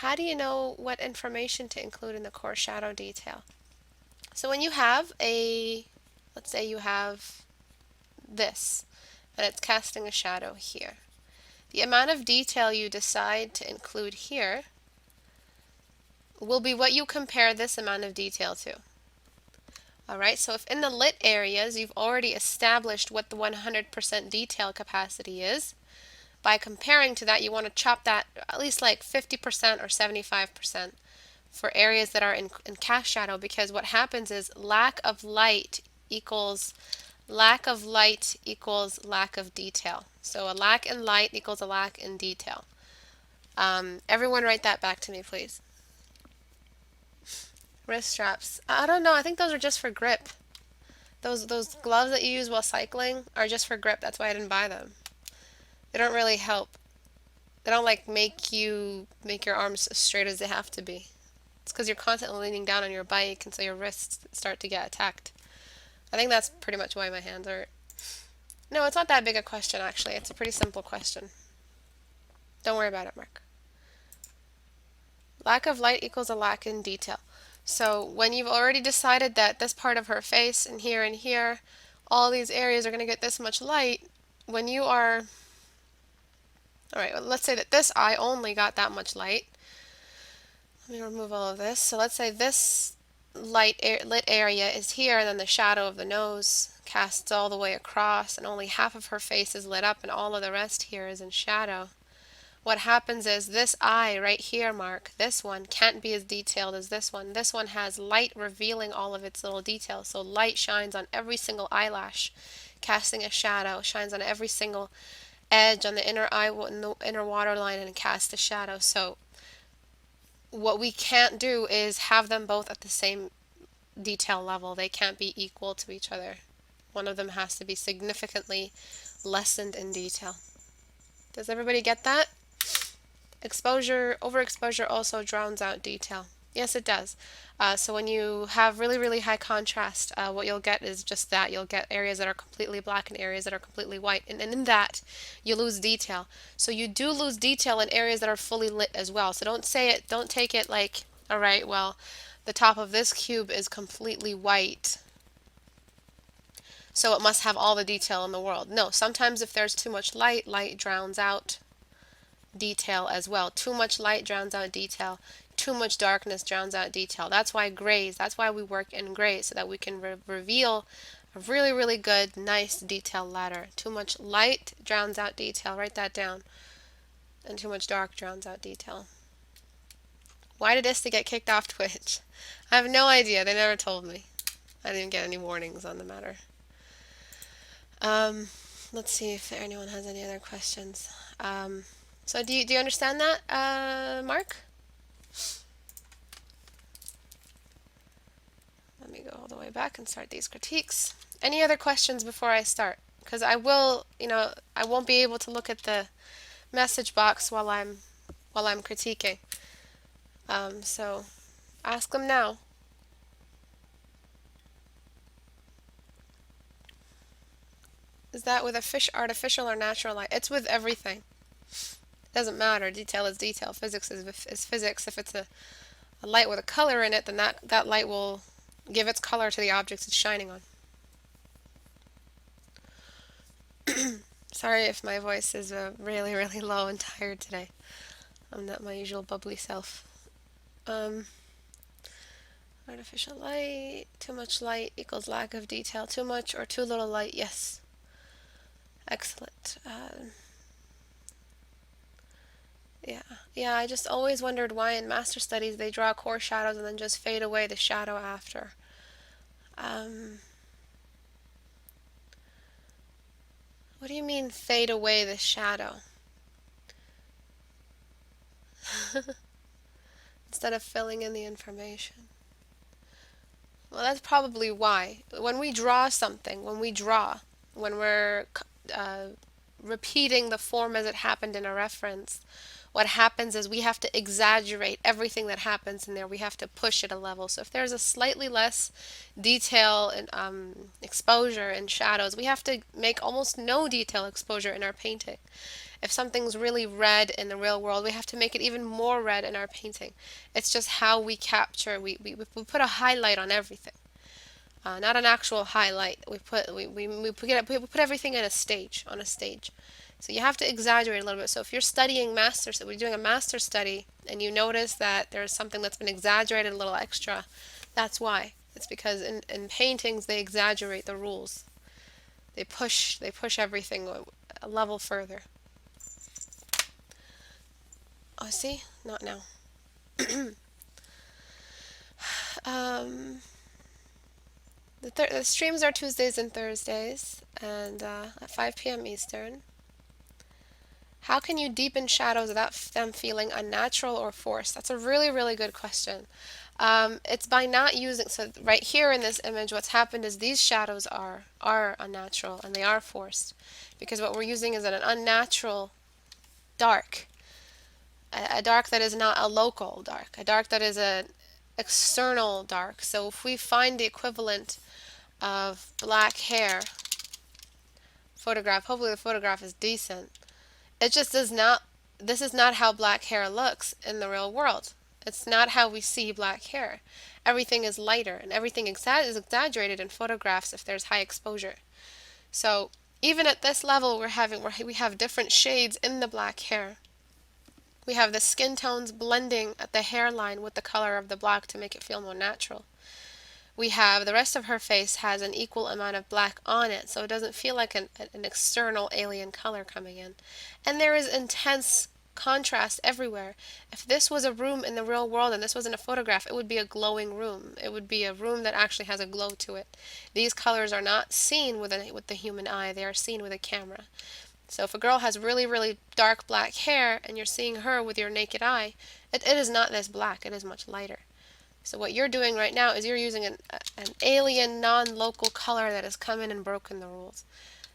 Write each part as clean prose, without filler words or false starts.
how do you know what information to include in the core shadow detail? So when you have let's say you have this, and it's casting a shadow here. The amount of detail you decide to include here will be what you compare this amount of detail to. Alright, so if in the lit areas you've already established what the 100% detail capacity is, by comparing to that you want to chop that at least like 50% or 75% for areas that are in cast shadow, because what happens is lack of light equals lack of detail. So a lack in light equals a lack in detail. Everyone write that back to me, please. Wrist straps. I don't know. I think those are just for grip. Those gloves that you use while cycling are just for grip. That's why I didn't buy them. They don't really help. They don't like make your arms as straight as they have to be. It's because you're constantly leaning down on your bike, and so your wrists start to get attacked. I think that's pretty much why my hands hurt. No, it's not that big a question, actually. It's a pretty simple question. Don't worry about it, Mark. Lack of light equals a lack in detail. So when you've already decided that this part of her face and here, all these areas are going to get this much light, when you are... Alright, well, let's say that this eye only got that much light. Let me remove all of this. So let's say this lit area is here, and then the shadow of the nose casts all the way across, and only half of her face is lit up, and all of the rest here is in shadow. What happens is this eye right here, Mark, this one can't be as detailed as this one. This one has light revealing all of its little details. So light shines on every single eyelash, casting a shadow, shines on every single edge on the inner eye, the inner waterline, and casts a shadow. So what we can't do is have them both at the same detail level. They can't be equal to each other. One of them has to be significantly lessened in detail. Does everybody get that? Overexposure also drowns out detail. Yes, it does. So when you have really, really high contrast, what you'll get is just that. You'll get areas that are completely black and areas that are completely white. And in that, you lose detail. So you do lose detail in areas that are fully lit as well. So don't take it like, all right, well, the top of this cube is completely white, so it must have all the detail in the world. No, sometimes if there's too much light, light drowns out detail as well. Too much light drowns out detail. Too much darkness drowns out detail. That's why we work in grays, so that we can reveal a really, really good, nice detail ladder. Too much light drowns out detail. Write that down. And too much dark drowns out detail. Why did Ista get kicked off Twitch? I have no idea. They never told me. I didn't get any warnings on the matter. Let's see if anyone has any other questions. So do you understand that, Mark? Let me go all the way back and start these critiques. Any other questions before I start? Because I won't be able to look at the message box while I'm critiquing. So ask them now. Is that with artificial or natural light? It's with everything. It doesn't matter. Detail is detail. Physics is physics. If it's a light with a color in it, then that light will give its color to the objects it's shining on. Sorry if my voice is really, really low and tired today. I'm not my usual bubbly self. Artificial light. Too much light equals lack of detail. Too much or too little light. Yes. Excellent. Yeah, I just always wondered why in master studies they draw core shadows and then just fade away the shadow after. What do you mean fade away the shadow? Instead of filling in the information. Well, that's probably why. When we draw something, when we're repeating the form as it happened in a reference, what happens is we have to exaggerate everything that happens in there. We have to push it a level. So if there's a slightly less detail and exposure in shadows, we have to make almost no detail exposure in our painting. If something's really red in the real world, we have to make it even more red in our painting. It's just how we capture, we put a highlight on everything. Not an actual highlight. We put everything in a stage, on a stage. So you have to exaggerate a little bit. So if you're studying masters, we're doing a master study, and you notice that there's something that's been exaggerated a little extra, that's why. It's because in paintings they exaggerate the rules. They push everything a level further. Oh, see? Not now. um, the streams are Tuesdays and Thursdays, and at 5 p.m. Eastern. How can you deepen shadows without them feeling unnatural or forced? That's a really, really good question. It's by not using, so right here in this image, what's happened is these shadows are unnatural and they are forced because what we're using is an unnatural dark, a dark that is not a local dark, a dark that is an external dark. So if we find the equivalent of black hair photograph, hopefully the photograph is decent. It just does not, this is not how black hair looks in the real world. It's not how we see black hair. Everything is lighter and everything is exaggerated in photographs if there's high exposure. So even at this level we have different shades in the black hair. We have the skin tones blending at the hairline with the color of the black to make it feel more natural. We have the rest of her face has an equal amount of black on it, so it doesn't feel like an external alien color coming in. And there is intense contrast everywhere. If this was a room in the real world and this wasn't a photograph, it would be a glowing room. It would be a room that actually has a glow to it. These colors are not seen with the human eye, they are seen with a camera. So if a girl has really, really dark black hair and you're seeing her with your naked eye, it is not this black, it is much lighter. So what you're doing right now is you're using an alien, non-local color that has come in and broken the rules.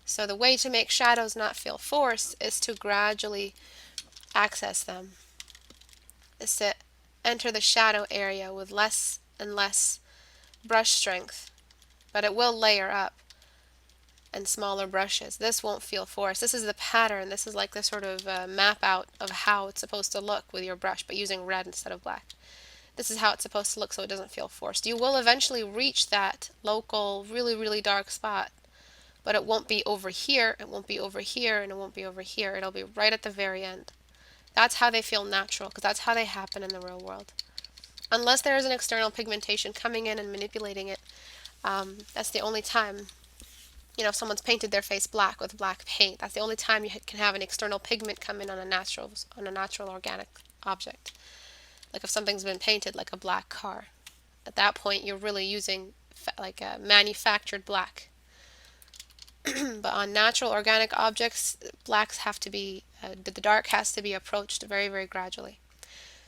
So the way to make shadows not feel forced is to gradually access them, is to enter the shadow area with less and less brush strength, but it will layer up and smaller brushes. This won't feel forced. This is the pattern. This is like the sort of map out of how it's supposed to look with your brush, but using red instead of black. This is how it's supposed to look so it doesn't feel forced. You will eventually reach that local, really, really dark spot, but it won't be over here, it won't be over here, and it won't be over here. It'll be right at the very end. That's how they feel natural, because that's how they happen in the real world. Unless there is an external pigmentation coming in and manipulating it, that's the only time. You know, if someone's painted their face black with black paint, that's the only time you can have an external pigment come in on a natural organic object. Like if something's been painted like a black car. At that point, you're really using like a manufactured black. But on natural organic objects, blacks have to be, the dark has to be approached very, very gradually.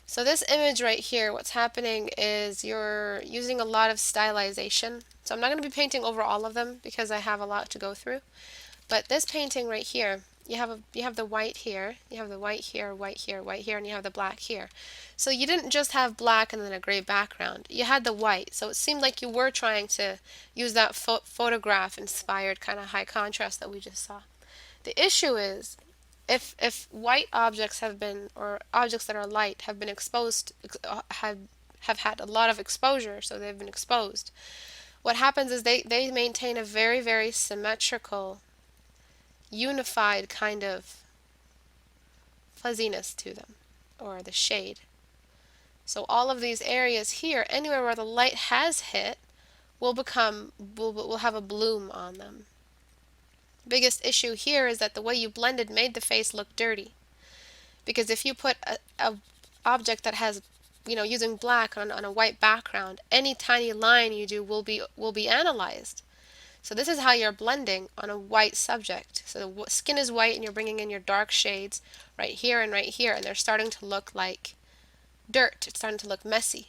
So this image right here, what's happening is you're using a lot of stylization. So I'm not going to be painting over all of them because I have a lot to go through. But this painting right here, you have the white here, you have the white here, white here, white here, and you have the black here. So you didn't just have black and then a gray background. You had the white. So it seemed like you were trying to use that photograph inspired kind of high contrast that we just saw. The issue is if white objects have been, or objects that are light have been exposed, have had a lot of exposure, so they've been exposed, what happens is they maintain a very, very symmetrical, unified kind of fuzziness to them, or the shade. So all of these areas here, anywhere where the light has hit, will have a bloom on them. Biggest issue here is that the way you blended made the face look dirty. Because if you put a object that has, you know, using black on a white background, any tiny line you do will be analyzed. So this is how you're blending on a white subject. So the skin is white and you're bringing in your dark shades right here, and they're starting to look like dirt. It's starting to look messy.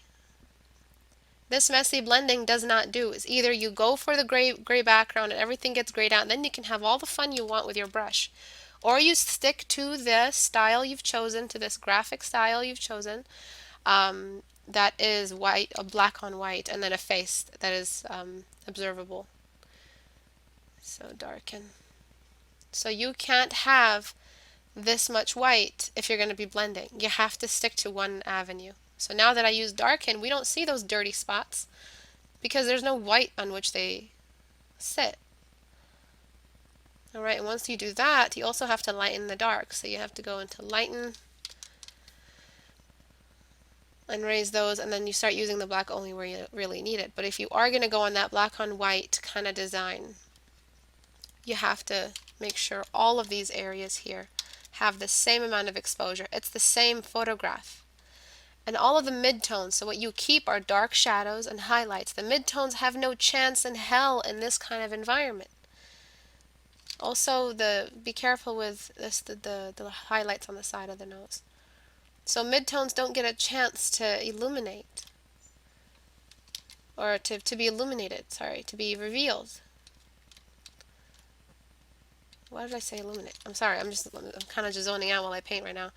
This messy blending does not do. Is either you go for the gray background and everything gets grayed out, and then you can have all the fun you want with your brush. Or you stick to the style you've chosen, to this graphic style you've chosen, that is white, a black on white, and then a face that is observable. So darken. So you can't have this much white if you're going to be blending. You have to stick to one avenue. So now that I use darken, we don't see those dirty spots because there's no white on which they sit. Alright, and once you do that, you also have to lighten the dark. So you have to go into lighten and raise those, and then you start using the black only where you really need it. But if you are going to go on that black on white kind of design, you have to make sure all of these areas here have the same amount of exposure. It's the same photograph. And all of the midtones, so what you keep are dark shadows and highlights. The midtones have no chance in hell in this kind of environment. Also, be careful with this, the highlights on the side of the nose. So midtones don't get a chance to illuminate, or to be illuminated, sorry, to be revealed. Why did I say illuminate? I'm sorry, I'm kind of just zoning out while I paint right now.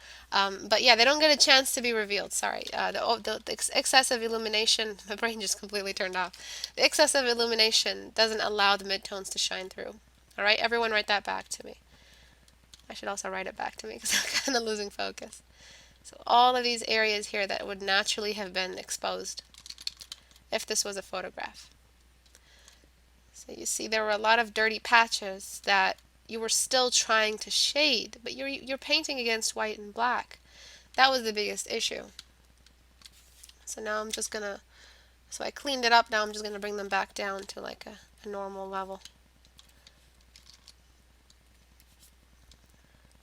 But yeah, they don't get a chance to be revealed, sorry. The excessive illumination, my brain just completely turned off. The excessive illumination doesn't allow the midtones to shine through. Alright, everyone write that back to me. I should also write it back to me because I'm kind of losing focus. So all of these areas here that would naturally have been exposed if this was a photograph. So you see there were a lot of dirty patches that you were still trying to shade, but you're painting against white and black. That was the biggest issue. So now I'm just gonna, so I cleaned it up, now I'm just gonna bring them back down to like a normal level.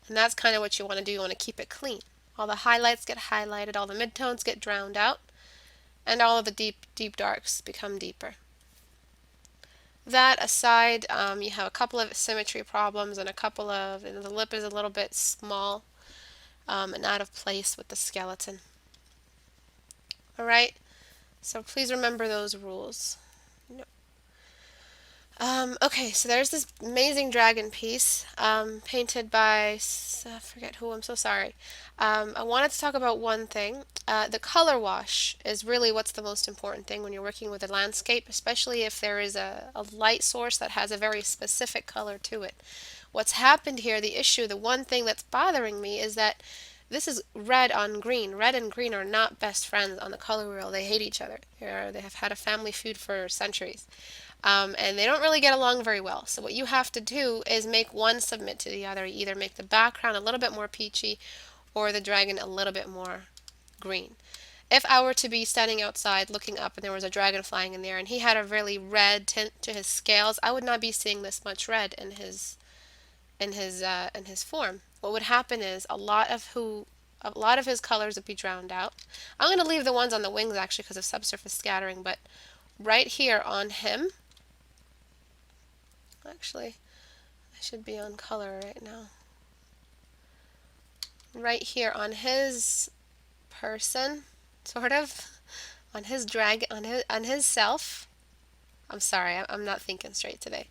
And that's kind of what you want to do. You want to keep it clean. All the highlights get highlighted, all the midtones get drowned out, and all of the deep darks become deeper. That aside, you have a couple of symmetry problems and a couple of, the lip is a little bit small and out of place with the skeleton. Alright, so please remember those rules. Okay, so there's this amazing dragon piece painted by, I forget who, I'm so sorry. I wanted to talk about one thing. The color wash is really what's the most important thing when you're working with a landscape, especially if there is a light source that has a very specific color to it. What's happened here, the issue, the one thing that's bothering me is that this is red on green. Red and green are not best friends on the color wheel. They hate each other. They have had a family feud for centuries. And they don't really get along very well. So what you have to do is make one submit to the other. Either make the background a little bit more peachy or the dragon a little bit more green. If I were to be standing outside looking up and there was a dragon flying in there and he had a really red tint to his scales, I would not be seeing this much red in his form. What would happen is a lot of his colors would be drowned out. I'm going to leave the ones on the wings actually because of subsurface scattering, but right here on him, actually, I should be on color right now. Right here on his person, sort of, on his dragon, on his self. I'm sorry, I'm not thinking straight today.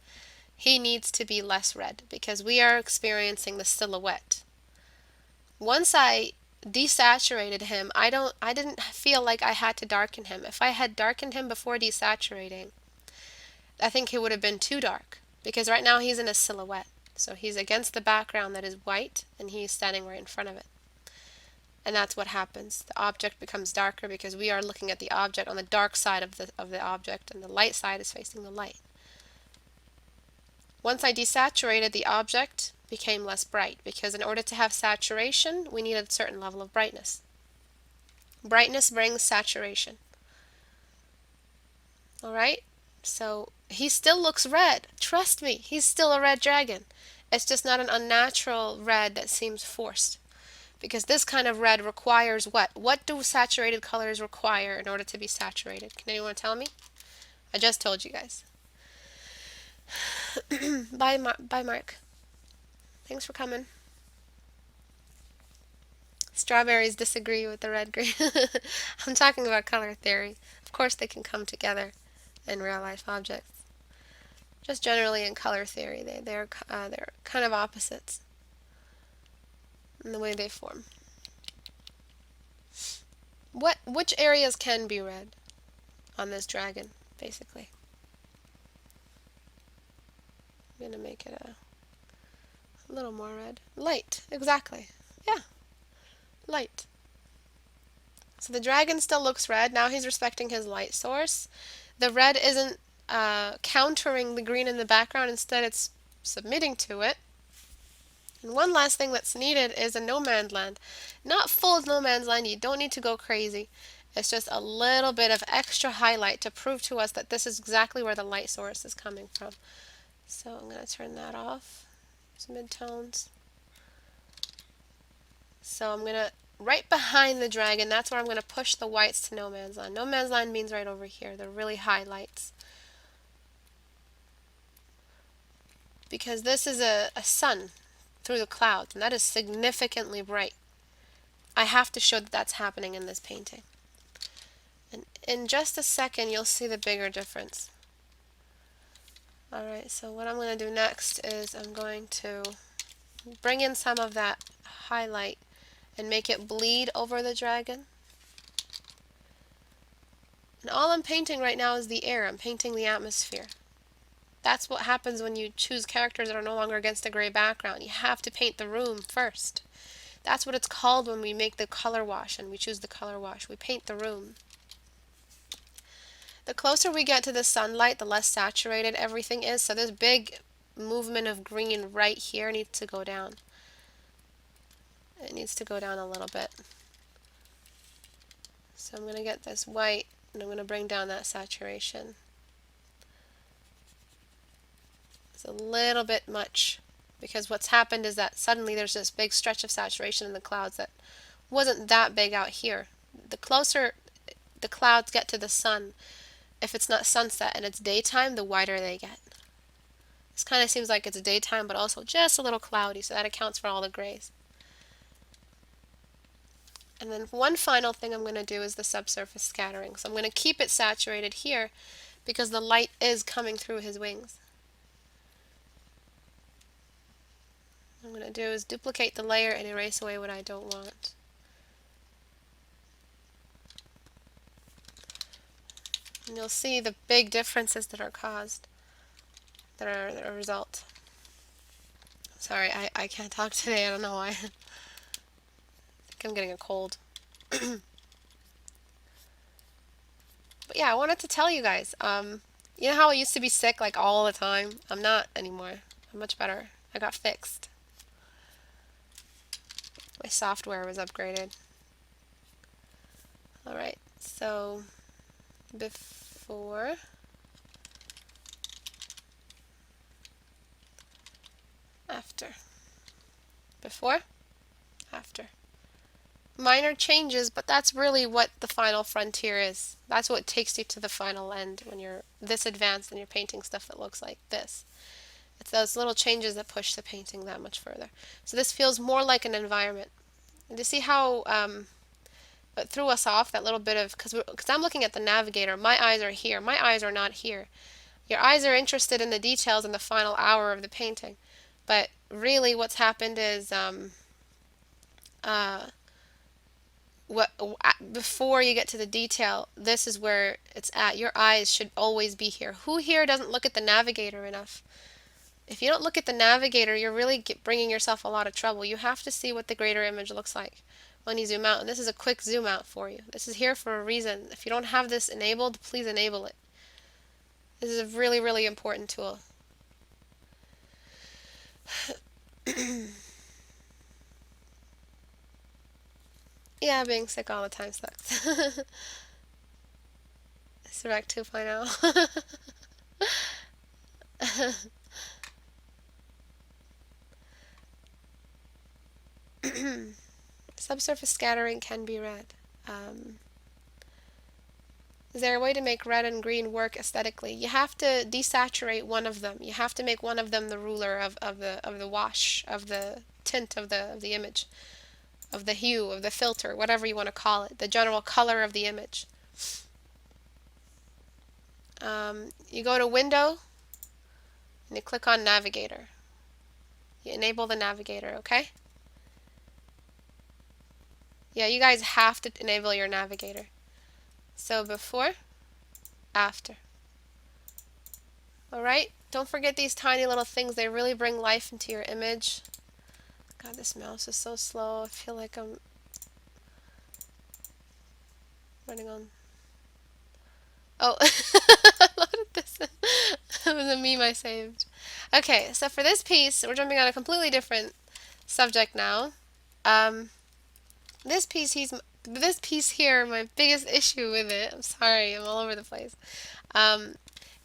He needs to be less red because we are experiencing the silhouette. Once I desaturated him, I didn't feel like I had to darken him. If I had darkened him before desaturating, I think he would have been too dark. Because right now he's in a silhouette. So he's against the background that is white and he's standing right in front of it. And that's what happens. The object becomes darker because we are looking at the object on the dark side of the object and the light side is facing the light. Once I desaturated, the object became less bright because in order to have saturation, we need a certain level of brightness. Brightness brings saturation. Alright? So he still looks red. Trust me, he's still a red dragon. It's just not an unnatural red that seems forced. Because this kind of red requires what? What do saturated colors require in order to be saturated? Can anyone tell me? I just told you guys. Bye, Mark. Thanks for coming. Strawberries disagree with the red green. I'm talking about color theory. Of course they can come together in real life objects. Just generally in color theory, they're kind of opposites in the way they form. Which areas can be red on this dragon, basically? I'm gonna make it a A little more red. Light, exactly. Yeah, light. So the dragon still looks red. Now he's respecting his light source. The red isn't countering the green in the background. Instead, it's submitting to it. And one last thing that's needed is a no man's land. Not full no man's land. You don't need to go crazy. It's just a little bit of extra highlight to prove to us that this is exactly where the light source is coming from. So I'm going to turn that off. Some midtones. So I'm going to, right behind the dragon, that's where I'm going to push the whites to no man's land. No man's land means right over here. They're really highlights. Because this is a sun through the clouds, and that is significantly bright. I have to show that that's happening in this painting. And in just a second, you'll see the bigger difference. Alright, so what I'm going to do next is I'm going to bring in some of that highlight and make it bleed over the dragon. And all I'm painting right now is the air. I'm painting the atmosphere. That's what happens when you choose characters that are no longer against a gray background. You have to paint the room first. That's what it's called when we make the color wash and we choose the color wash. We paint the room. The closer we get to the sunlight, the less saturated everything is. So this big movement of green right here needs to go down. It needs to go down a little bit. So I'm going to get this white and I'm going to bring down that saturation. It's a little bit much because what's happened is that suddenly there's this big stretch of saturation in the clouds that wasn't that big out here. The closer the clouds get to the sun, if it's not sunset and it's daytime, the whiter they get. This kind of seems like it's daytime, but also just a little cloudy, so that accounts for all the grays. And then one final thing I'm going to do is the subsurface scattering. So I'm going to keep it saturated here because the light is coming through his wings. What I'm going to do is duplicate the layer and erase away what I don't want. And you'll see the big differences that are caused, that are a result. Sorry, I can't talk today, I don't know why. I think I'm getting a cold. But yeah, I wanted to tell you guys, you know how I used to be sick like all the time? I'm not anymore. I'm much better. I got fixed. My software was upgraded. Alright, so before, after, before, after. Minor changes, but that's really what the final frontier is. That's what takes you to the final end when you're this advanced and you're painting stuff that looks like this. It's those little changes that push the painting that much further. So this feels more like an environment. And to see how it threw us off, that little bit of, because I'm looking at the navigator, my eyes are here, my eyes are not here. Your eyes are interested in the details in the final hour of the painting, but really what's happened is before you get to the detail, this is where it's at. Your eyes should always be here. Who here doesn't look at the navigator enough? If you don't look at the navigator, you're really bringing yourself a lot of trouble. You have to see what the greater image looks like when you zoom out. And this is a quick zoom out for you. This is here for a reason. If you don't have this enabled, please enable it. This is a really, really important tool. Yeah, being sick all the time sucks. Istebrak 2.0. Subsurface scattering can be red. Is there a way to make red and green work aesthetically? You have to desaturate one of them. You have to make one of them the ruler of the wash, of the tint of the image, of the hue, of the filter, whatever you want to call it, the general color of the image. You go to Window and you click on Navigator. You enable the Navigator, okay? Yeah, you guys have to enable your Navigator. So before, after. Alright, don't forget these tiny little things. They really bring life into your image. God, this mouse is so slow. I feel like I'm running on. Oh, I loaded this. It was a meme I saved. Okay, so for this piece, we're jumping on a completely different subject now. Um, this piece here, my biggest issue with it. I'm sorry, I'm all over the place. Um,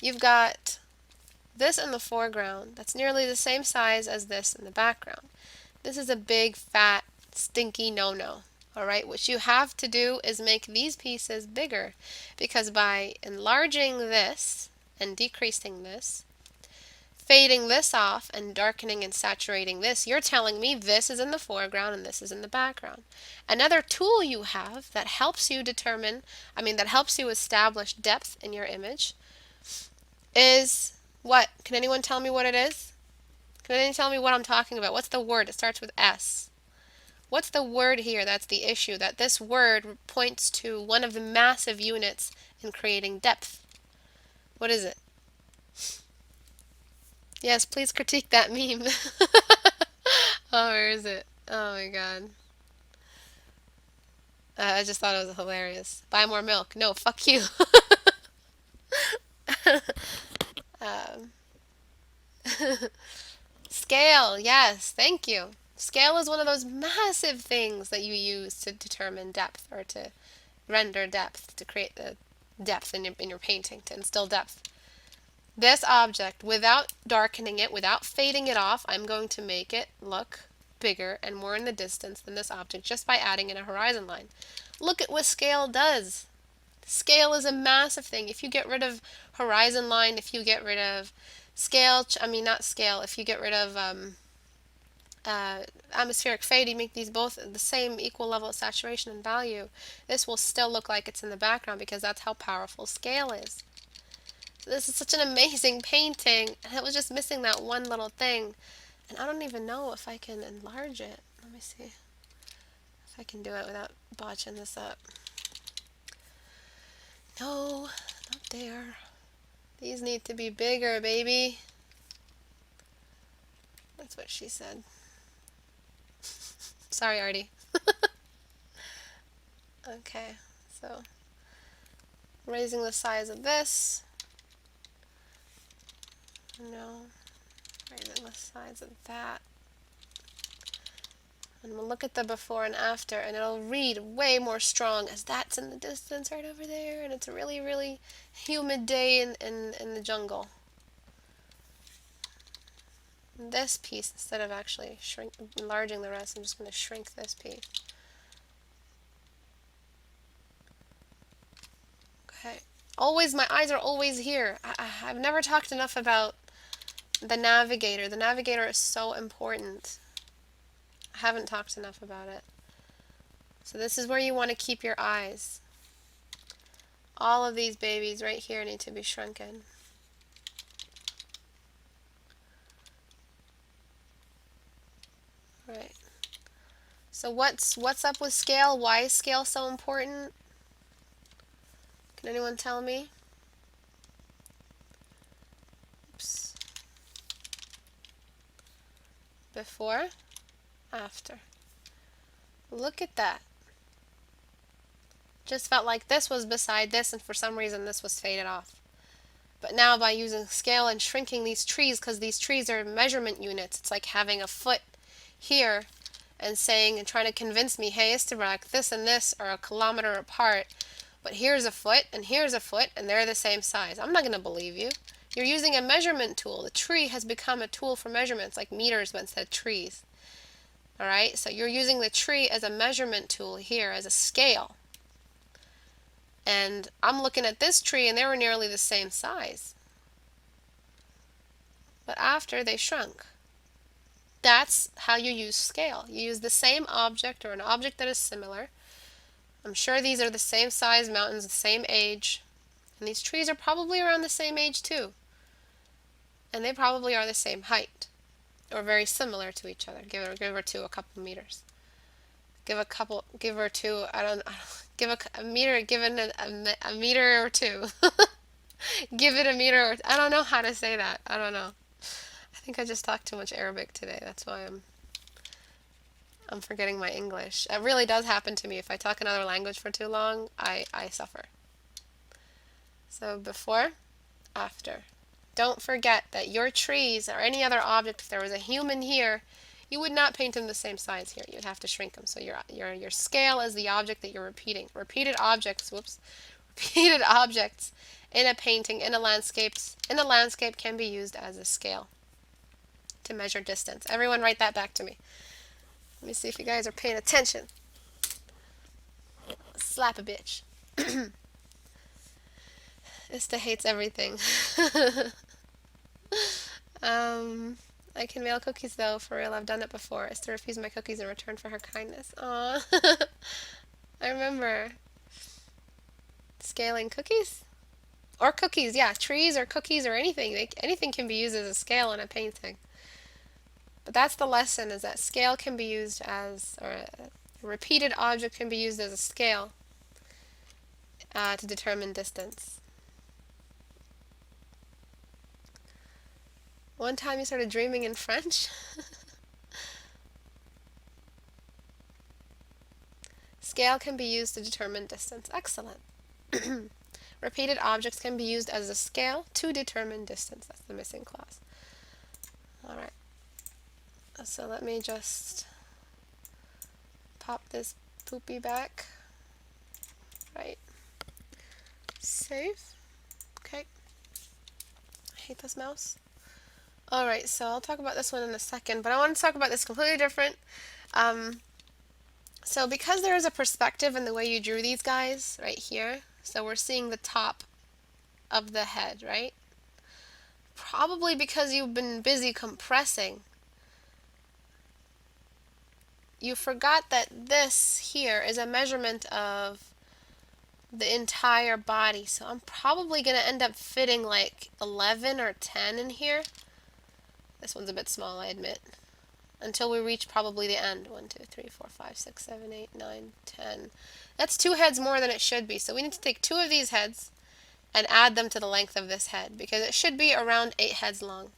you've got this in the foreground. That's nearly the same size as this in the background. This is a big, fat, stinky no-no. All right, what you have to do is make these pieces bigger, because by enlarging this and decreasing this, fading this off and darkening and saturating this, you're telling me this is in the foreground and this is in the background. Another tool you have that helps you that helps you establish depth in your image is what? Can anyone tell me what it is? Can anyone tell me what I'm talking about? What's the word? It starts with S. What's the word here that's the issue? That this word points to one of the massive units in creating depth. What is it? Yes, please critique that meme. Oh, where is it? Oh my god. I just thought it was hilarious. Buy more milk. No, fuck you. um, Scale, yes, thank you. Scale is one of those massive things that you use to determine depth, or to render depth, to create the depth in your painting, to instill depth. This object, without darkening it, without fading it off, I'm going to make it look bigger and more in the distance than this object just by adding in a horizon line. Look at what scale does. Scale is a massive thing. If you get rid of horizon line, if you get rid of scale, not scale, if you get rid of atmospheric fade, you make these both the same equal level of saturation and value, this will still look like it's in the background, because that's how powerful scale is. So this is such an amazing painting, and it was just missing that one little thing. And I don't even know if I can enlarge it. Let me see if I can do it without botching this up. No, not there. These need to be bigger, baby. That's what she said. Sorry, Artie. Okay, so raising the size of this. No, raising the size of that. And we'll look at the before and after, and it'll read way more strong, as that's in the distance right over there, and it's a really, really humid day in the jungle. This piece, instead of actually enlarging the rest, I'm just going to shrink this piece. Okay. Always, my eyes are always here. I've never talked enough about the navigator. The navigator is so important. I haven't talked enough about it. So this is where you want to keep your eyes. All of these babies right here need to be shrunken. Right. So what's up with scale? Why is scale so important? Can anyone tell me? Oops. Before, after. Look at that. Just felt like this was beside this, and for some reason this was faded off. But now by using scale and shrinking these trees, because these trees are measurement units, it's like having a foot here and trying to convince me, hey, Istebrak, this and this are a kilometer apart, but here's a foot and here's a foot and they're the same size. I'm not going to believe you. You're using a measurement tool. The tree has become a tool for measurements, like meters but instead of trees. Alright, so you're using the tree as a measurement tool here, as a scale. And I'm looking at this tree and they were nearly the same size. But after, they shrunk. That's how you use scale. You use the same object, or an object that is similar. I'm sure these are the same size mountains, the same age. And these trees are probably around the same age too. And they probably are the same height, or very similar to each other. Give or two a couple meters. Give or two, give a meter, given a meter or two. Give it a meter or, I don't know how to say that. I don't know. I think I just talked too much Arabic today. That's why I'm I'm forgetting my English. It really does happen to me. If I talk another language for too long, I suffer. So before, after. Don't forget that your trees or any other object, if there was a human here, you would not paint them the same size here. You'd have to shrink them. So your scale is the object that you're repeating. Repeated objects, repeated objects in a painting, in a landscape can be used as a scale to measure distance. Everyone write that back to me. Let me see if you guys are paying attention. Slap a bitch. Ista hates everything. I can mail cookies though, for real. I've done it before. Ista refused my cookies in return for her kindness. Aw. I remember. Scaling cookies? Or cookies, yeah. Trees or cookies or anything. Anything can be used as a scale in a painting. But that's the lesson, is that scale can be used as, or a repeated object can be used as a scale to determine distance. One time you started dreaming in French? Scale can be used to determine distance. Excellent. Repeated objects can be used as a scale to determine distance. That's the missing clause. Alright. So let me just pop this poopy back. Right. Save. Okay. I hate this mouse. Alright, so I'll talk about this one in a second, but I want to talk about this completely different. So because there is a perspective in the way you drew these guys right here, so we're seeing the top of the head, right? Probably because you've been busy compressing. You forgot that this here is a measurement of the entire body, so I'm probably going to end up fitting like 11 or 10 in here. This one's a bit small, I admit. Until we reach probably the end. 1, 2, 3, 4, 5, 6, 7, 8, 9, 10. That's 2 heads more than it should be. So we need to take 2 of these heads and add them to the length of this head, because it should be around 8 heads long.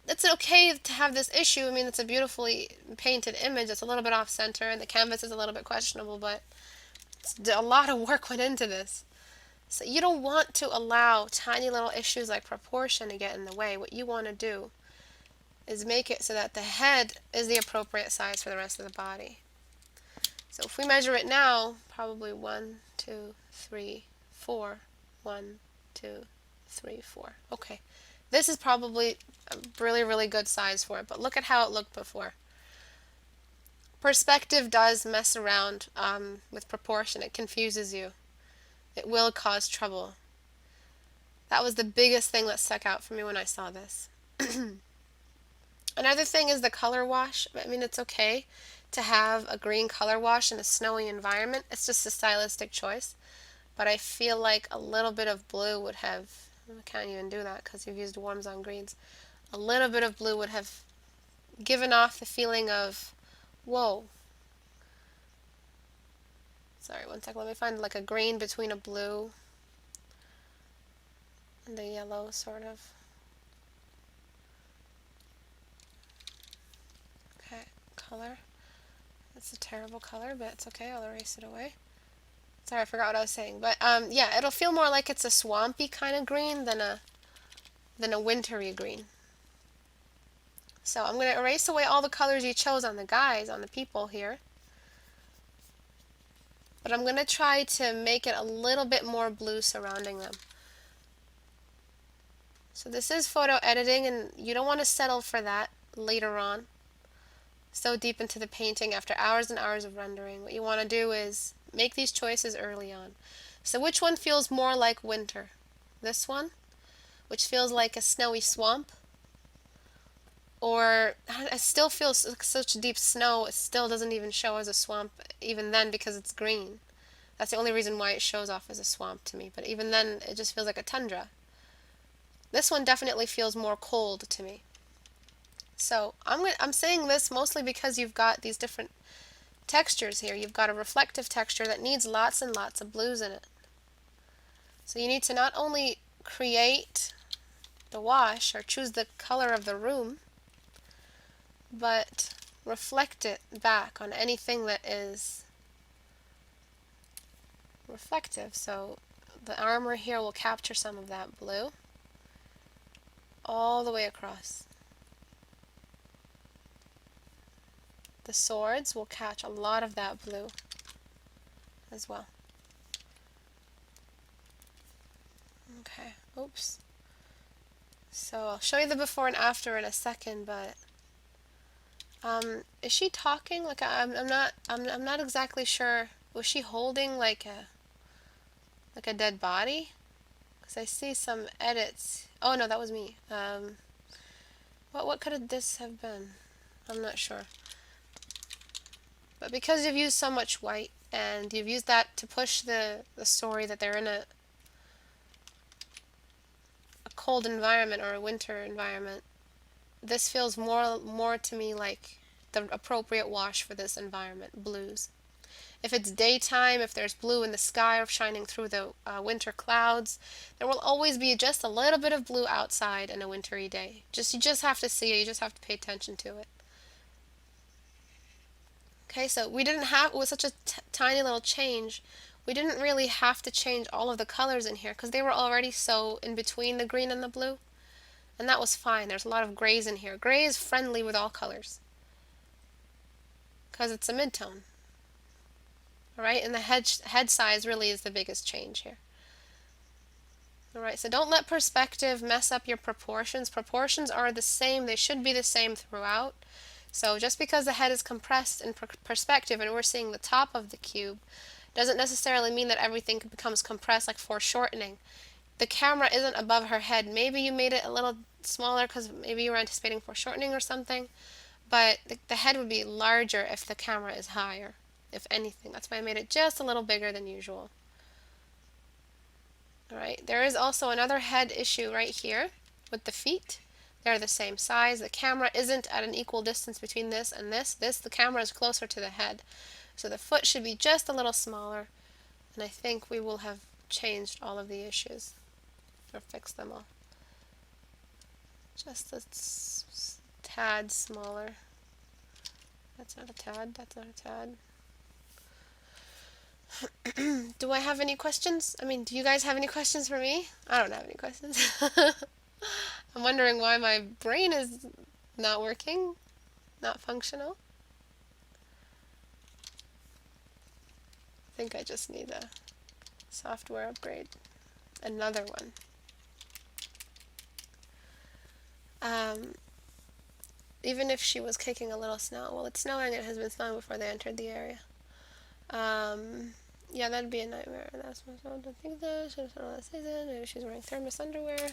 It's okay to have this issue. I mean, it's a beautifully painted image. It's a little bit off center and the canvas is a little bit questionable, but a lot of work went into this. So you don't want to allow tiny little issues like proportion to get in the way. What you want to do is make it so that the head is the appropriate size for the rest of the body. So if we measure it now, probably 1, 2, 3, 4. 1, 2, 3, 4. Okay. This is probably a really, really good size for it, but look at how it looked before. Perspective does mess around with proportion. It confuses you. It will cause trouble. That was the biggest thing that stuck out for me when I saw this. Another thing is the color wash. I mean, it's okay to have a green color wash in a snowy environment. It's just a stylistic choice. But I feel like a little bit of blue would have, I can't even do that because you've used warms on greens. A little bit of blue would have given off the feeling of, whoa. Sorry, one second. Let me find like a green between a blue and a yellow, sort of. Okay, color. That's a terrible color, but it's okay. I'll erase it away. Sorry, I forgot what I was saying. But yeah, it'll feel more like it's a swampy kind of green than a wintry green. So I'm going to erase away all the colors you chose on the guys, on the people here. But I'm going to try to make it a little bit more blue surrounding them. So this is photo editing, and you don't want to settle for that later on. So deep into the painting after hours and hours of rendering. What you want to do is make these choices early on. So which one feels more like winter? This one, which feels like a snowy swamp? Or it still feels like such deep snow, it still doesn't even show as a swamp even then because it's green. That's the only reason why it shows off as a swamp to me. But even then, it just feels like a tundra. This one definitely feels more cold to me. So I'm saying this mostly because you've got these different textures here. You've got a reflective texture that needs lots and lots of blues in it. So you need to not only create the wash or choose the color of the room, but reflect it back on anything that is reflective. So the armor here will capture some of that blue all the way across. The swords will catch a lot of that blue as well. Okay, oops. So I'll show you the before and after in a second, but is she talking? Like I'm not exactly sure. Was she holding like a dead body? Because I see some edits. Oh no, that was me. What could this have been? I'm not sure. But because you've used so much white and you've used that to push the story that they're in a cold environment or a winter environment, this feels more to me like the appropriate wash for this environment, blues. If it's daytime, if there's blue in the sky shining through the winter clouds, there will always be just a little bit of blue outside in a wintry day. You just have to see it, you just have to pay attention to it. Okay, so we didn't have, with such a tiny little change, we didn't really have to change all of the colors in here because they were already so in between the green and the blue. And that was fine. There's a lot of grays in here. Gray is friendly with all colors because it's a midtone. Alright, and the head size really is the biggest change here. Alright, so don't let perspective mess up your proportions. Proportions are the same. They should be the same throughout. So just because the head is compressed in perspective and we're seeing the top of the cube doesn't necessarily mean that everything becomes compressed like foreshortening. The camera isn't above her head. Maybe you made it a little smaller because maybe you were anticipating foreshortening or something, but the head would be larger if the camera is higher, if anything. That's why I made it just a little bigger than usual. Alright, there is also another head issue right here with the feet. They're the same size. The camera isn't at an equal distance between this and this. The camera is closer to the head. So the foot should be just a little smaller. And I think we will have changed all of the issues. Or fixed them all. Just a tad smaller. That's not a tad. That's not a tad. Do I have any questions? I mean, do you guys have any questions for me? I don't have any questions. I'm wondering why my brain is not working, not functional. I think I just need a software upgrade. Another one. Even if she was kicking a little snow, well, it's snowing. It has been snowing before they entered the area. Yeah, that'd be a nightmare. That's what I don't think that. She was on last season. Maybe she's wearing thermos underwear.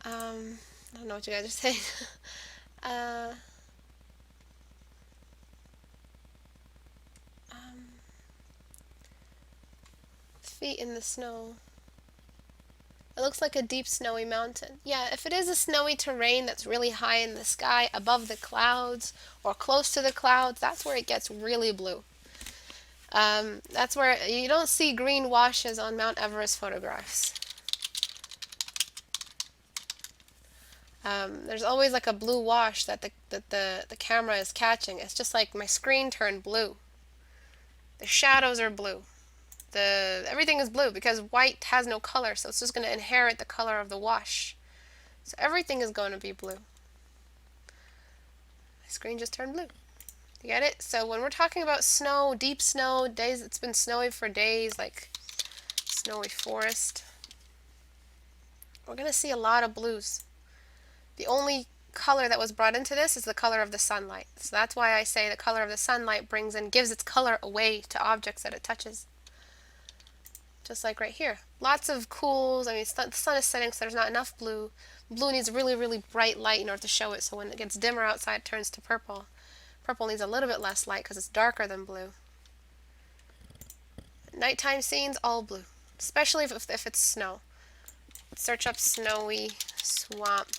I don't know what you guys are saying. Feet in the snow. It looks like a deep snowy mountain. Yeah, if it is a snowy terrain that's really high in the sky, above the clouds, or close to the clouds, that's where it gets really blue. That's where you don't see green washes on Mount Everest photographs. There's always like a blue wash that the camera is catching. It's just like my screen turned blue. The shadows are blue. Everything is blue because white has no color, so it's just going to inherit the color of the wash. So everything is going to be blue. My screen just turned blue. You get it? So when we're talking about snow, deep snow, days it's been snowy for days, like snowy forest, we're going to see a lot of blues. The only color that was brought into this is the color of the sunlight. So that's why I say the color of the sunlight gives its color away to objects that it touches. Just like right here. Lots of cools. I mean, the sun is setting, so there's not enough blue. Blue needs really, really bright light in order to show it, so when it gets dimmer outside, it turns to purple. Purple needs a little bit less light because it's darker than blue. Nighttime scenes, all blue. Especially if it's snow. Search up snowy swamp.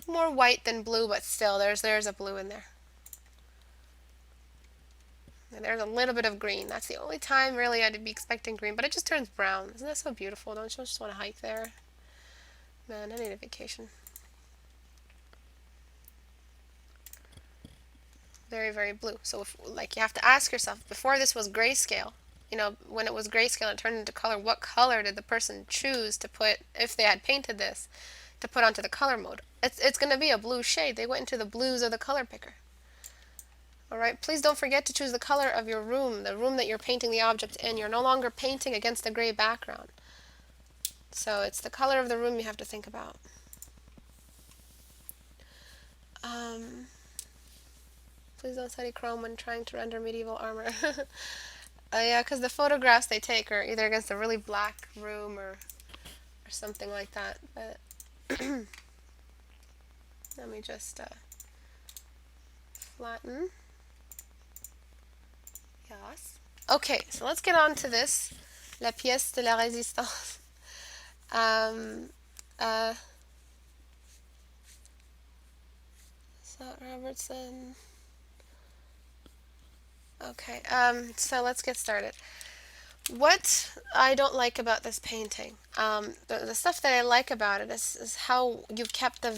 More white than blue, but still, there's a blue in there. And there's a little bit of green. That's the only time really I'd be expecting green, but it just turns brown. Isn't that so beautiful? Don't you just want to hike there? Man, I need a vacation. Very, very blue. So if, like, you have to ask yourself, before this was grayscale, when it was grayscale and turned into color, what color did the person choose to put, if they had painted this, to put onto the color mode? It's going to be a blue shade. They went into the blues of the color picker. All right, please don't forget to choose the color of your room, the room that you're painting the object in. You're no longer painting against a gray background. So it's the color of the room you have to think about. Please don't study chrome when trying to render medieval armor. Yeah, because the photographs they take are either against a really black room or something like that. But let me just flatten. Yes. Okay, so let's get on to this. La pièce de la résistance. Scott Robertson. Okay, so let's get started. What I don't like about this painting, the stuff that I like about it is how you've kept the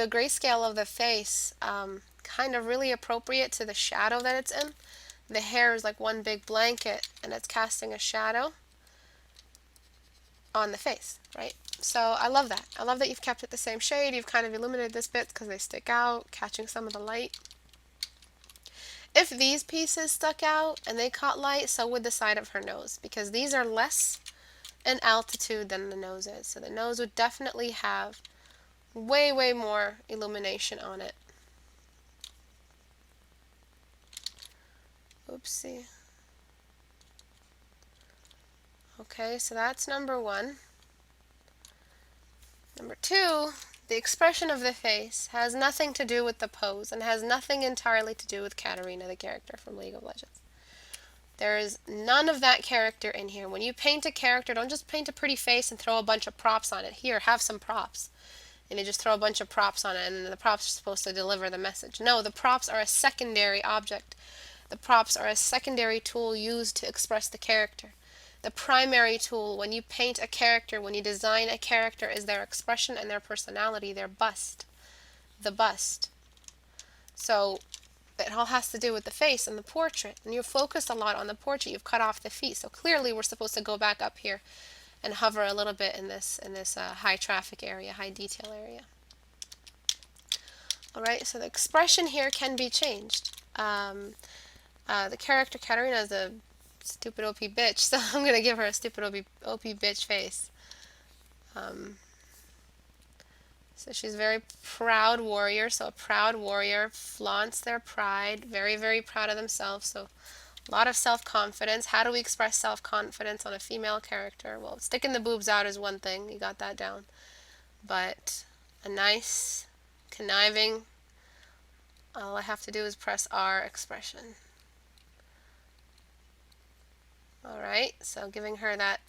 grayscale of the face kind of really appropriate to the shadow that it's in. The hair is like one big blanket and it's casting a shadow on the face, right? So I love that. I love that you've kept it the same shade. You've kind of illuminated this bit because they stick out, catching some of the light. If these pieces stuck out and they caught light, so would the side of her nose, because these are less in altitude than the nose is. So the nose would definitely have way, way more illumination on it. Oopsie. Okay, so that's number one. Number two, the expression of the face has nothing to do with the pose and has nothing entirely to do with Katarina, the character from League of Legends. There is none of that character in here. When you paint a character, don't just paint a pretty face and throw a bunch of props on it. Here, have some props. And you just throw a bunch of props on it, and the props are supposed to deliver the message. No, the props are a secondary object. The props are a secondary tool used to express the character. The primary tool when you paint a character, when you design a character, is their expression and their personality, their bust. The bust. So it all has to do with the face and the portrait. And you've focused a lot on the portrait. You've cut off the feet. So clearly we're supposed to go back up here and hover a little bit in this high traffic area, high detail area. All right, so the expression here can be changed. The character Katarina is a stupid OP bitch, so I'm going to give her a stupid OP bitch face. So she's a very proud warrior. So a proud warrior flaunts their pride, very, very proud of themselves. So a lot of self-confidence. How do we express self-confidence on a female character? Well, sticking the boobs out is one thing. You got that down. But a nice, conniving, all I have to do is press R expression. Alright, so giving her that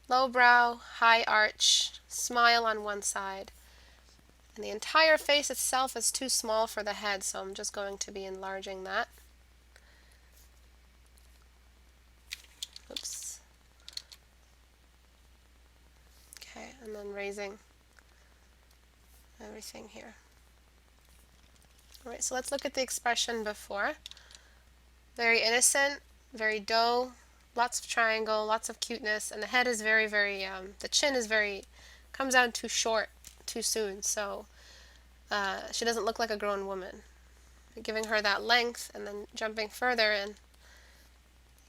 low brow, high arch, smile on one side. And the entire face itself is too small for the head, so I'm just going to be enlarging that. Oops. Okay, and then raising everything here. Alright, so let's look at the expression before. Very innocent, very doe, lots of triangle, lots of cuteness, and the head is very, very, the chin is comes out too short too soon, so she doesn't look like a grown woman. Giving her that length and then jumping further and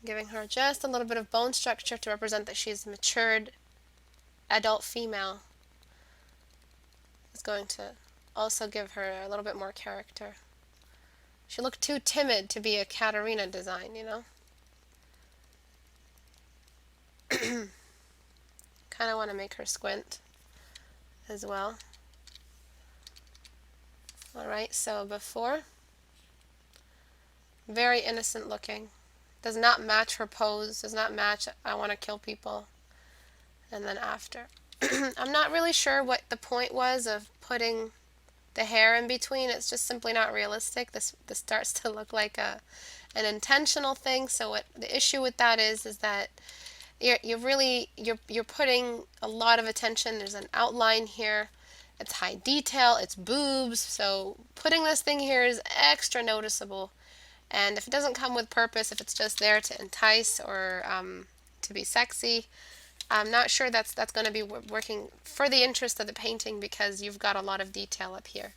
giving her just a little bit of bone structure to represent that she's a matured adult female is going to also give her a little bit more character. She looked too timid to be a Katarina design, you know? Kind of want to make her squint as well. Alright, so before, very innocent looking. Does not match her pose, does not match I want to kill people. And then after. I'm not really sure what the point was of putting the hair in between. It's just simply not realistic. This starts to look like an intentional thing. So what the issue with that is that you're putting a lot of attention. There's an outline here, it's high detail, it's boobs, so putting this thing here is extra noticeable. And if it doesn't come with purpose, if it's just there to entice or to be sexy, I'm not sure that's going to be working for the interest of the painting, because you've got a lot of detail up here.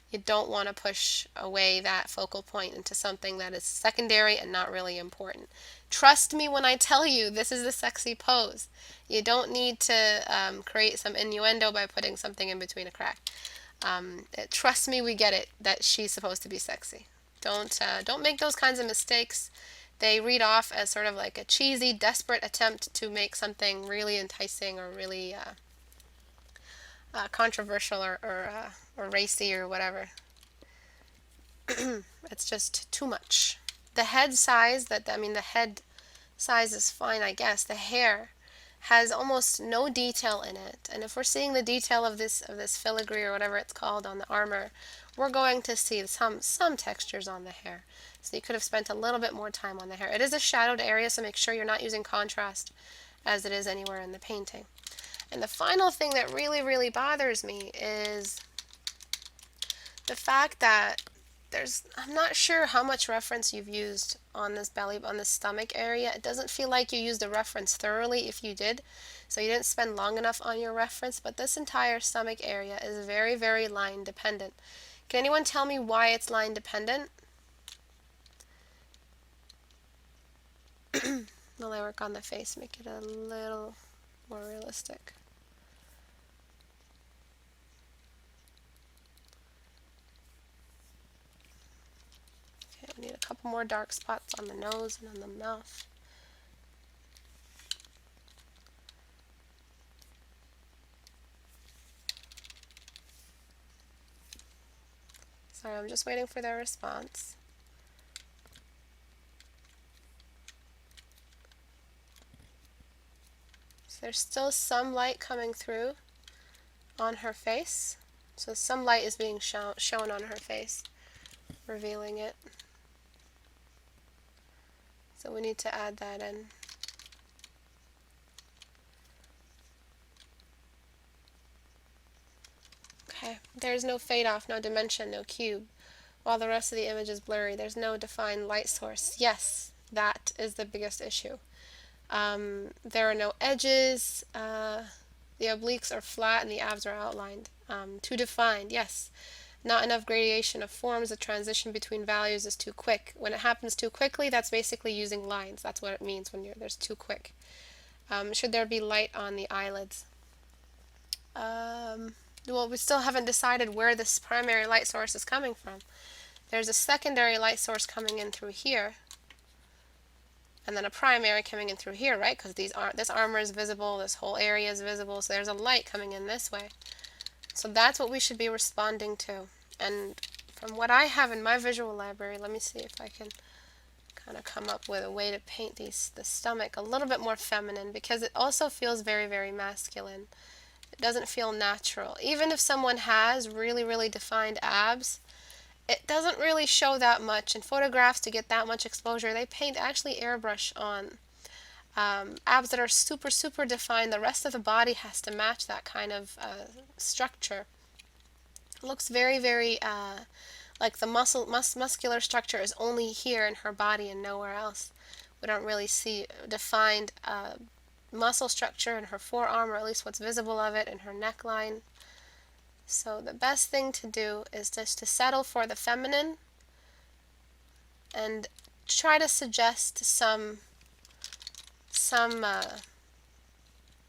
You don't want to push away that focal point into something that is secondary and not really important. Trust me when I tell you this is the sexy pose. You don't need to create some innuendo by putting something in between a crack. Trust me, we get it that she's supposed to be sexy. Don't make those kinds of mistakes. They read off as sort of like a cheesy, desperate attempt to make something really enticing or really controversial or racy or whatever. It's just too much. The head size, the head size is fine, I guess. The hair has almost no detail in it, and if we're seeing the detail of this filigree or whatever it's called on the armor, we're going to see some textures on the hair. So you could have spent a little bit more time on the hair. It is a shadowed area, so make sure you're not using contrast as it is anywhere in the painting. And the final thing that really, really bothers me is the fact that I'm not sure how much reference you've used on this belly, on this stomach area. It doesn't feel like you used the reference thoroughly if you did, so you didn't spend long enough on your reference, but this entire stomach area is very, very line dependent. Can anyone tell me why it's line dependent? While I work on the face, make it a little more realistic. Okay, we need a couple more dark spots on the nose and on the mouth. Sorry, I'm just waiting for their response. So there's still some light coming through on her face. So some light is being shown on her face, revealing it. So we need to add that in. Okay, there's no fade off, no dimension, no cube. While the rest of the image is blurry, there's no defined light source. Yes, that is the biggest issue. There are no edges, the obliques are flat and the abs are outlined. Too defined, yes. Not enough gradation of forms, the transition between values is too quick. When it happens too quickly, that's basically using lines. That's what it means when there's too quick. Should there be light on the eyelids? Well, we still haven't decided where this primary light source is coming from. There's a secondary light source coming in through here, and then a primary coming in through here, right? Because this armor is visible, this whole area is visible, so there's a light coming in this way. So that's what we should be responding to. And from what I have in my visual library, let me see if I can kind of come up with a way to paint the stomach a little bit more feminine, because it also feels very, very masculine. It doesn't feel natural. Even if someone has really, really defined abs, it doesn't really show that much. In photographs, to get that much exposure, they paint actually airbrush on abs that are super, super defined. The rest of the body has to match that kind of structure. It looks very, very like the muscular structure is only here in her body and nowhere else. We don't really see defined muscle structure in her forearm, or at least what's visible of it in her neckline. So the best thing to do is just to settle for the feminine and try to suggest some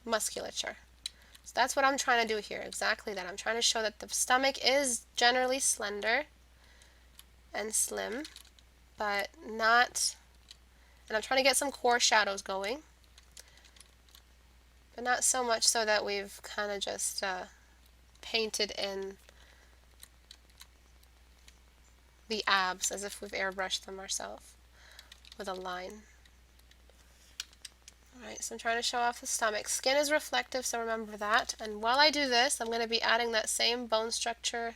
musculature. So that's what I'm trying to do here, exactly that. I'm trying to show that the stomach is generally slender and slim, but not, and I'm trying to get some core shadows going, but not so much so that we've kind of just painted in the abs as if we've airbrushed them ourselves with a line. Alright, so I'm trying to show off the stomach. Skin is reflective, so remember that. And while I do this, I'm going to be adding that same bone structure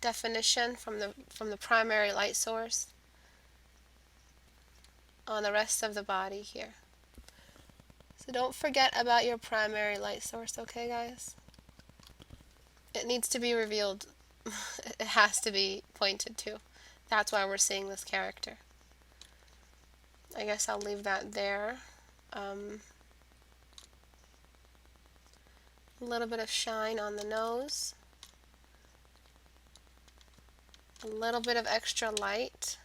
definition from the primary light source on the rest of the body here. So don't forget about your primary light source, okay guys? It needs to be revealed. It has to be pointed to. That's why we're seeing this character. I guess I'll leave that there. A little bit of shine on the nose. A little bit of extra light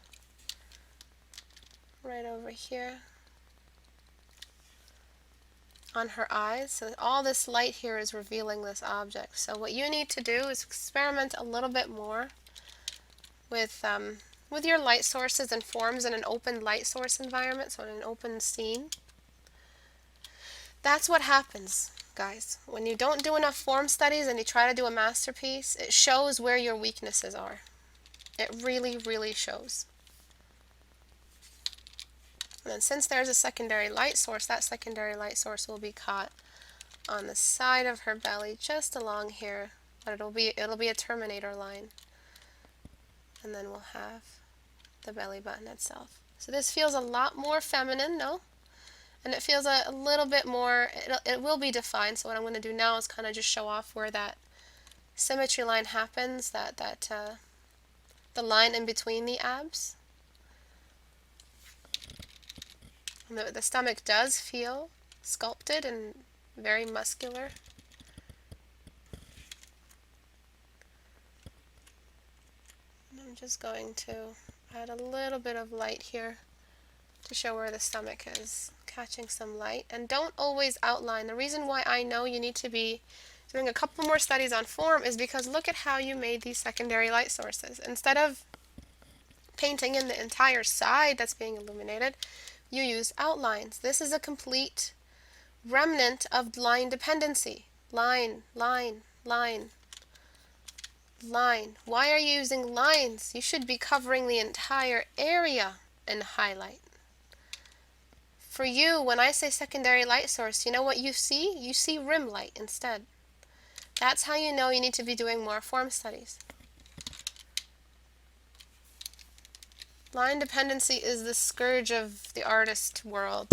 right over here on her eyes. So all this light here is revealing this object. So what you need to do is experiment a little bit more with your light sources and forms in an open light source environment, so in an open scene. That's what happens, guys. When you don't do enough form studies and you try to do a masterpiece, it shows where your weaknesses are. It really, really shows. And then since there's a secondary light source, that secondary light source will be caught on the side of her belly, just along here, but it'll be a terminator line. And then we'll have the belly button itself. So this feels a lot more feminine, no? And it feels a little bit more, it will be defined. So what I'm going to do now is kind of just show off where that symmetry line happens, the line in between the abs. And the stomach does feel sculpted and very muscular. And I'm just going to add a little bit of light here to show where the stomach is catching some light. And don't always outline. The reason why I know you need to be doing a couple more studies on form is because look at how you made these secondary light sources. Instead of painting in the entire side that's being illuminated, you use outlines. This is a complete remnant of line dependency. Line, line, line, line. Why are you using lines? You should be covering the entire area in highlight. For you, when I say secondary light source, you know what you see? You see rim light instead. That's how you know you need to be doing more form studies. Line dependency is the scourge of the artist world.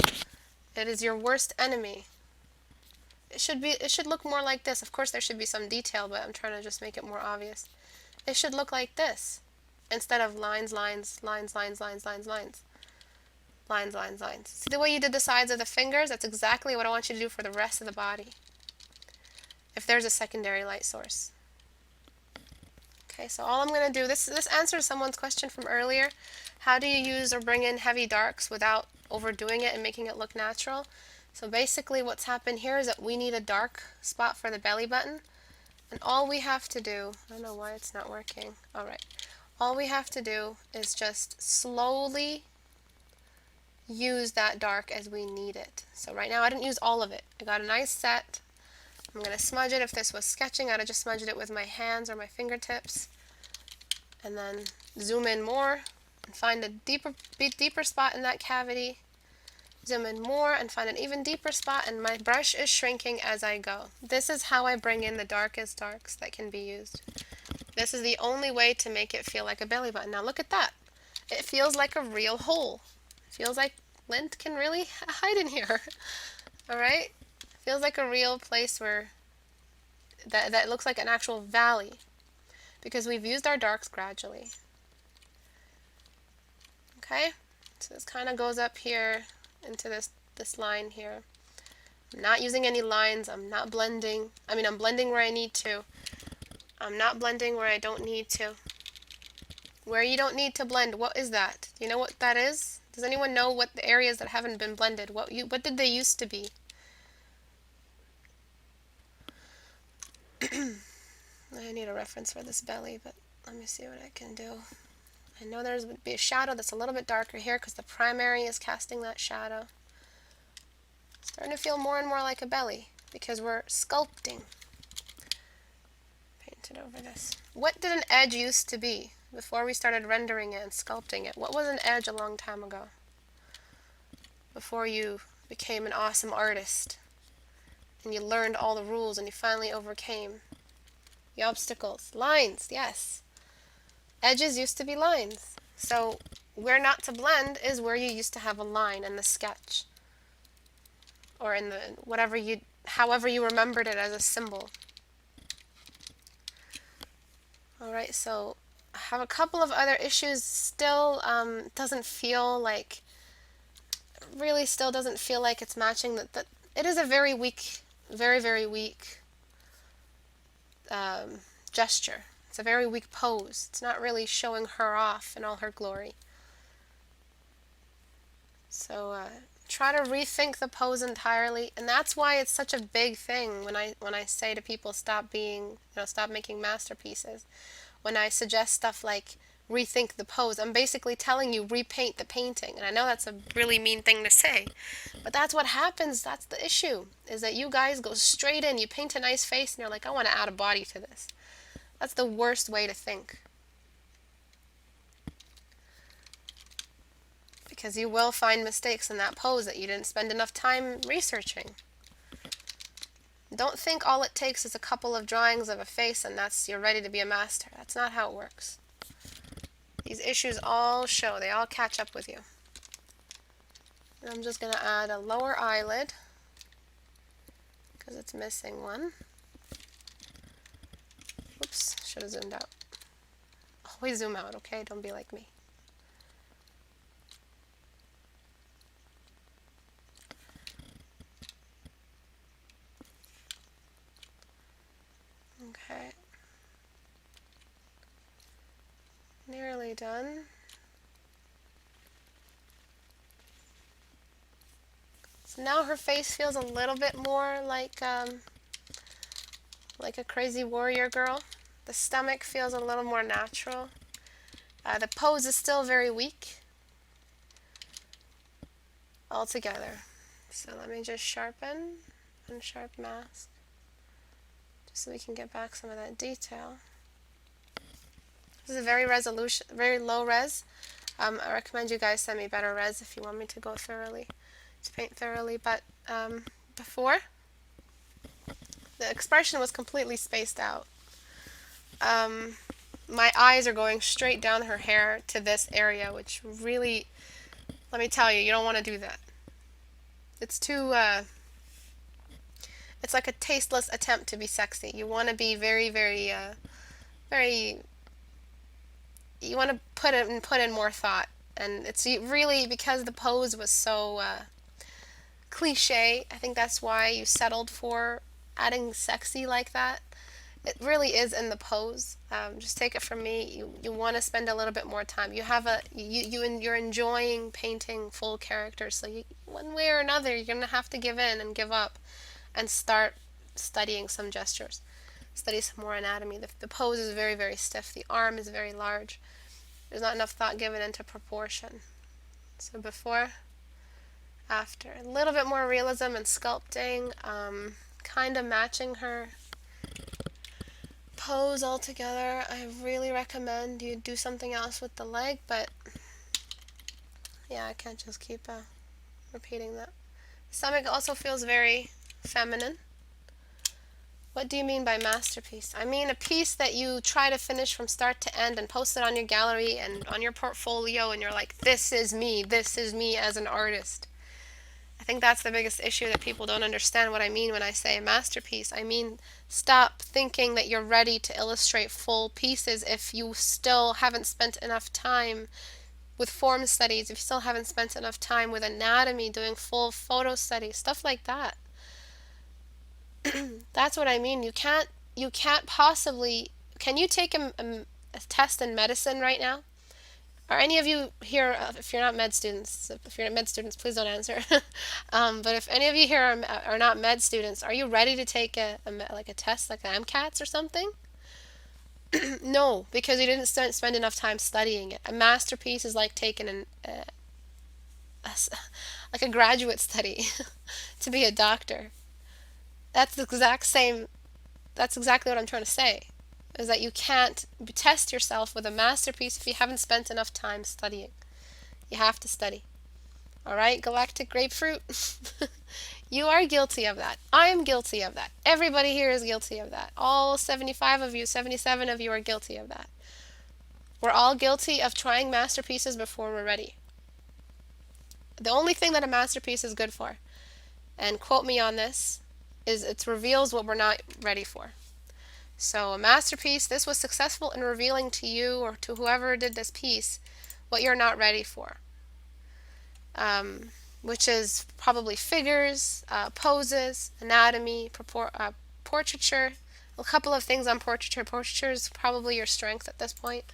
It is your worst enemy. It should look more like this. Of course there should be some detail, but I'm trying to just make it more obvious. It should look like this instead of lines, lines, lines, lines, lines, lines, lines. Lines, lines, lines. See the way you did the sides of the fingers? That's exactly what I want you to do for the rest of the body. If there's a secondary light source. Okay, so all I'm going to do, this answers someone's question from earlier. How do you use or bring in heavy darks without overdoing it and making it look natural? So basically what's happened here is that we need a dark spot for the belly button. And all we have to do, I don't know why it's not working. Alright, all we have to do is just slowly use that dark as we need it. So right now I didn't use all of it. I got a nice set. I'm going to smudge it. If this was sketching, I'd have just smudged it with my hands or my fingertips. And then zoom in more and find a deeper spot in that cavity. Zoom in more and find an even deeper spot, and my brush is shrinking as I go. This is how I bring in the darkest darks that can be used. This is the only way to make it feel like a belly button. Now look at that. It feels like a real hole. It feels like lint can really hide in here. Alright? Feels like a real place where that looks like an actual valley, because we've used our darks gradually. Okay, so this kind of goes up here into this line here. I'm not using any lines. I'm not blending. I mean, I'm blending where I need to. I'm not blending where I don't need to. Where you don't need to blend, what is that? Do you know what that is? Does anyone know what the areas that haven't been blended, what did they used to be? I need a reference for this belly, but let me see what I can do. I know there's would be a shadow that's a little bit darker here because the primary is casting that shadow. Starting to feel more and more like a belly because we're sculpting. Paint it over this. What did an edge used to be before we started rendering it and sculpting it? What was an edge a long time ago? Before you became an awesome artist and you learned all the rules and you finally overcame the obstacles. Lines, yes. Edges used to be lines. So where not to blend is where you used to have a line in the sketch. Or in the however you remembered it as a symbol. Alright, so I have a couple of other issues. Still doesn't feel like, really still doesn't feel like it's matching. It is a very weak, very, very weak um, gesture. It's a very weak pose. It's not really showing her off in all her glory. So try to rethink the pose entirely, and that's why it's such a big thing when I say to people, stop making masterpieces. When I suggest stuff like rethink the pose, I'm basically telling you repaint the painting. And I know that's a really mean thing to say, but that's what happens. That's the issue, is that you guys go straight in, you paint a nice face, and you're like, I want to add a body to this. That's the worst way to think. Because you will find mistakes in that pose that you didn't spend enough time researching. Don't think all it takes is a couple of drawings of a face and you're ready to be a master. That's not how it works. These issues all show, they all catch up with you. And I'm just going to add a lower eyelid because it's missing one. Oops, should have zoomed out. Always zoom out, okay? Don't be like me. Okay. Nearly done. So now her face feels a little bit more like a crazy warrior girl. The stomach feels a little more natural. The pose is still very weak altogether. So let me just sharpen, unsharp mask, just so we can get back some of that detail. This is a very low res. I recommend you guys send me better res if you want me to go thoroughly, to paint thoroughly. But before, the expression was completely spaced out. My eyes are going straight down her hair to this area, which really, let me tell you, you don't want to do that. It's too, it's like a tasteless attempt to be sexy. You want to be very, very, you want to put in more thought. And it's really because the pose was so cliche. I think that's why you settled for adding sexy like that. It really is in the pose. Just take it from me. You want to spend a little bit more time. You're enjoying painting full characters. So one way or another, you're gonna have to give in and give up, and start studying some gestures. Study some more anatomy. The pose is very, very stiff. The arm is very large. There's not enough thought given into proportion. So before, after, a little bit more realism and sculpting, kind of matching her pose altogether. I really recommend you do something else with the leg, but yeah, I can't just keep repeating that. Stomach also feels very feminine. What do you mean by masterpiece? I mean a piece that you try to finish from start to end and post it on your gallery and on your portfolio, and you're like, this is me as an artist. I think that's the biggest issue, that people don't understand what I mean when I say a masterpiece. I mean, stop thinking that you're ready to illustrate full pieces if you still haven't spent enough time with form studies, if you still haven't spent enough time with anatomy, doing full photo studies, stuff like that. That's what I mean. You can't possibly, can you take a test in medicine right now? Are any of you here, if you're not med students, please don't answer. But if any of you here are not med students, are you ready to take a test like the MCATs or something? No, because you didn't spend enough time studying it. A masterpiece is like taking like a graduate study to be a doctor. That's the exact same. That's exactly what I'm trying to say. Is that you can't test yourself with a masterpiece if you haven't spent enough time studying. You have to study. Alright, galactic grapefruit? You are guilty of that. I am guilty of that. Everybody here is guilty of that. All 75 of you, 77 of you are guilty of that. We're all guilty of trying masterpieces before we're ready. The only thing that a masterpiece is good for, and quote me on this, is it reveals what we're not ready for. So a masterpiece, this was successful in revealing to you or to whoever did this piece what you're not ready for, which is probably figures, poses, anatomy, portraiture, a couple of things on portraiture. Portraiture is probably your strength at this point.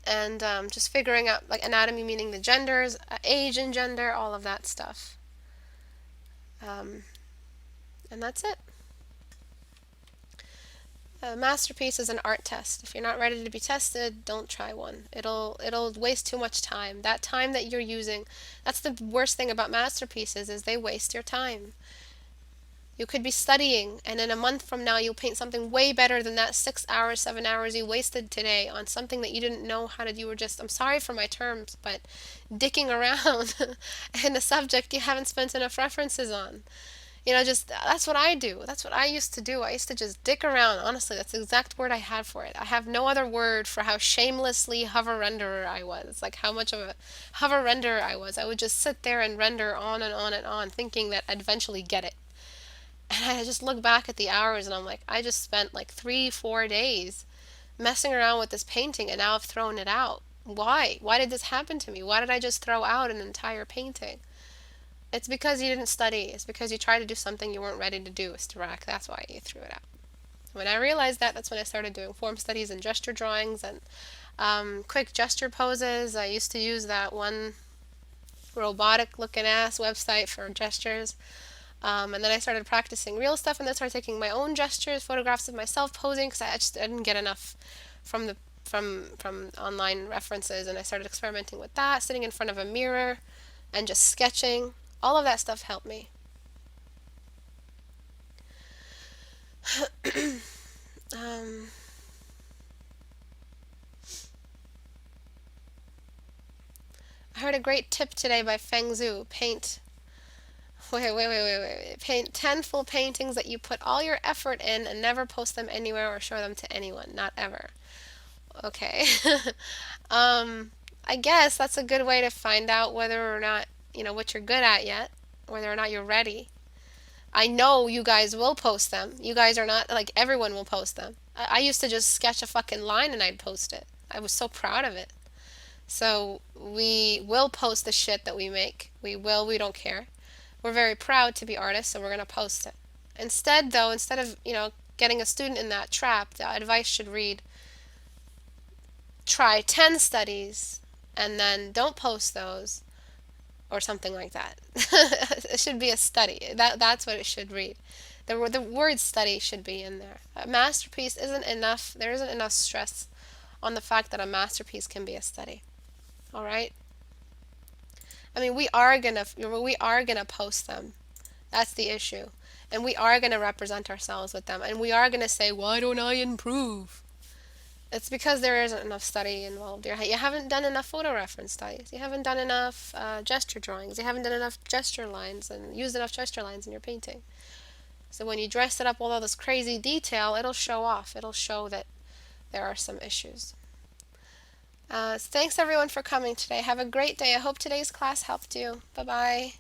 And just figuring out, like, anatomy meaning the genders, age and gender, all of that stuff. And that's it. A masterpiece is an art test. If you're not ready to be tested, don't try one. It'll waste too much time. That time that you're using, that's the worst thing about masterpieces, is they waste your time. You could be studying, and in a month from now you'll paint something way better than that 6 hours, 7 hours you wasted today on something that you didn't know how to. You were just, I'm sorry for my terms, but dicking around in a subject you haven't spent enough references on. Just, that's what I do. That's what I used to do. I used to just dick around. Honestly, that's the exact word I had for it. I have no other word for how shamelessly hover renderer I was. Like, how much of a hover renderer I was. I would just sit there and render on and on and on, thinking that I'd eventually get it. And I just look back at the hours and I'm like, I just spent like 3-4 days messing around with this painting, and now I've thrown it out. Why? Why did this happen to me? Why did I just throw out an entire painting? It's because you didn't study. It's because you tried to do something you weren't ready to do, Istebrak. That's why you threw it out. When I realized that, that's when I started doing form studies and gesture drawings and quick gesture poses. I used to use that one robotic looking ass website for gestures. And then I started practicing real stuff, and then started taking my own gestures, photographs of myself posing, because I didn't get enough from the from online references, and I started experimenting with that, sitting in front of a mirror and just sketching. All of that stuff helped me. um, I heard a great tip today by Feng Zhu. Paint 10 full paintings that you put all your effort in and never post them anywhere or show them to anyone. Not ever. Okay. I guess that's a good way to find out whether or not, what you're good at yet, whether or not you're ready. I know you guys will post them. You guys are not, like, everyone will post them. I used to just sketch a fucking line and I'd post it. I was so proud of it. So we will post the shit that we make. We don't care. We're very proud to be artists, so we're going to post it. Instead of, getting a student in that trap, the advice should read, try 10 studies and then don't post those, or something like that. It should be a study. That's what it should read. The word study should be in there. A masterpiece isn't enough. There isn't enough stress on the fact that a masterpiece can be a study. All right? I mean, we are gonna post them. That's the issue. And we are gonna represent ourselves with them. And we are gonna say, why don't I improve? It's because there isn't enough study involved. You haven't done enough photo reference studies. You haven't done enough gesture drawings. You haven't done enough gesture lines and used enough gesture lines in your painting. So when you dress it up with all this crazy detail, it'll show off. It'll show that there are some issues. Thanks everyone for coming today. Have a great day. I hope today's class helped you. Bye-bye.